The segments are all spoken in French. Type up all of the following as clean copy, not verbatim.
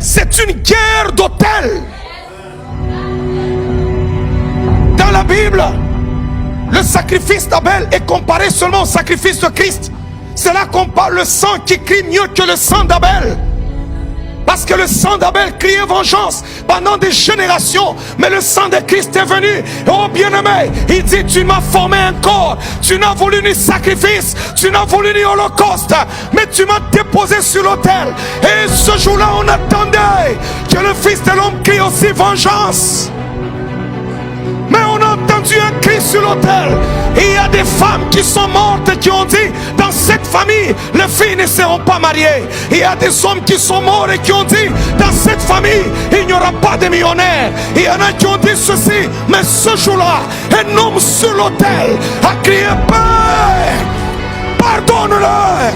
c'est une guerre d'autel. Dans la Bible, le sacrifice d'Abel est comparé seulement au sacrifice de Christ. C'est là qu'on parle le sang qui crie mieux que le sang d'Abel. Parce que le sang d'Abel criait vengeance pendant des générations. Mais le sang de Christ est venu. Oh bien-aimé, il dit, tu m'as formé un corps. Tu n'as voulu ni sacrifice. Tu n'as voulu ni holocauste. Mais tu m'as déposé sur l'autel. Et ce jour-là, on attendait que le Fils de l'homme crie aussi vengeance. Mais on a entendu un cri sur l'autel. Et il y a des femmes qui sont mortes et qui ont dit, dans cette famille, les filles ne seront pas mariées. Et il y a des hommes qui sont morts et qui ont dit, dans cette famille, il n'y aura pas de millionnaires. Et il y en a qui ont dit ceci. Mais ce jour-là, un homme sur l'autel a crié, Père, pardonne-leur.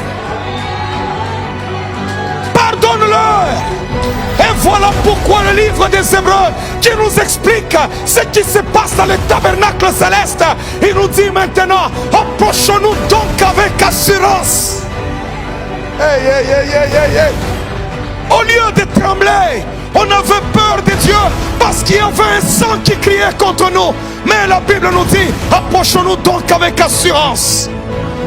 Pardonne-leur. Et voilà pourquoi le livre des Hébreux qui nous explique ce qui se passe dans le tabernacle céleste, il nous dit maintenant, approchons-nous donc avec assurance. Au lieu de trembler, on avait peur de Dieu parce qu'il y avait un sang qui criait contre nous. Mais la Bible nous dit, approchons-nous donc avec assurance,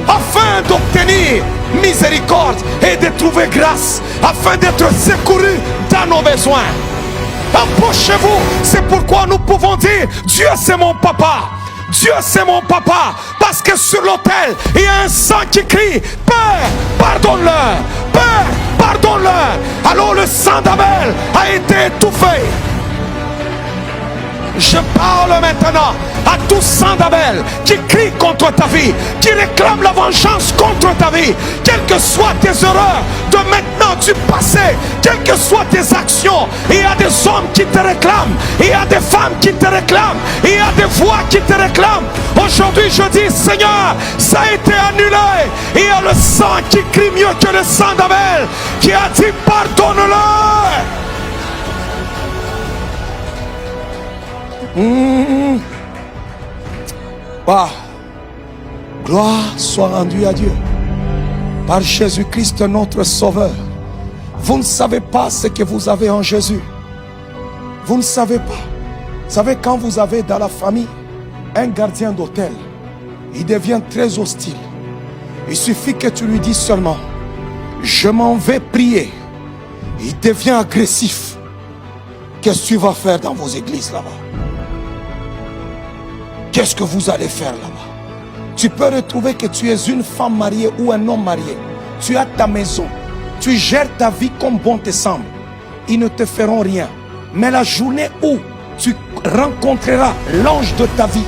afin d'obtenir miséricorde et de trouver grâce, afin d'être secourus dans nos besoins. Approchez-vous, c'est pourquoi nous pouvons dire, Dieu c'est mon papa, Dieu c'est mon papa, parce que sur l'autel il y a un sang qui crie, Père, pardonne-leur, Père, pardonne-leur. Alors le sang d'Abel a été étouffé. Je parle maintenant à tout sang d'Abel qui crie contre ta vie, qui réclame la vengeance contre ta vie, quelles que soient tes erreurs de maintenant, du passé, quelles que soient tes actions. Il y a des hommes qui te réclament, il y a des femmes qui te réclament, il y a des voix qui te réclament. Aujourd'hui je dis, Seigneur, ça a été annulé. Il y a le sang qui crie mieux que le sang d'Abel, qui a dit pardonne-leur. Gloire soit rendue à Dieu par Jésus-Christ notre Sauveur. Vous ne savez pas ce que vous avez en Jésus. Vous ne savez pas. Vous savez, quand vous avez dans la famille un gardien d'hôtel, il devient très hostile. Il suffit que tu lui dises seulement, je m'en vais prier. Il devient agressif. Qu'est-ce que tu vas faire dans vos églises là-bas? Qu'est-ce que vous allez faire là-bas? Tu peux retrouver que tu es une femme mariée ou un homme marié. Tu as ta maison. Tu gères ta vie comme bon te semble. Ils ne te feront rien. Mais la journée où tu rencontreras l'ange de ta vie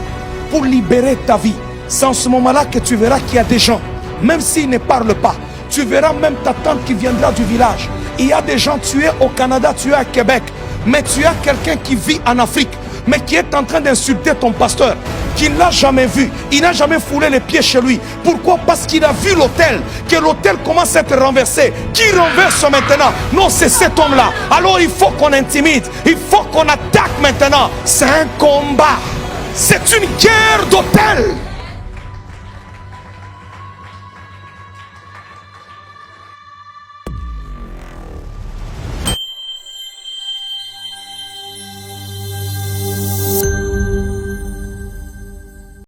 pour libérer ta vie, c'est en ce moment-là que tu verras qu'il y a des gens, même s'ils ne parlent pas, tu verras même ta tante qui viendra du village. Il y a des gens, tu es au Canada, tu es à Québec, mais tu as quelqu'un qui vit en Afrique, mais qui est en train d'insulter ton pasteur, qui ne l'a jamais vu, il n'a jamais foulé les pieds chez lui. Pourquoi? Parce qu'il a vu l'autel, que l'autel commence à être renversé. Qui renverse maintenant? Non, c'est cet homme-là. Alors il faut qu'on intimide, il faut qu'on attaque maintenant. C'est un combat, c'est une guerre d'autel.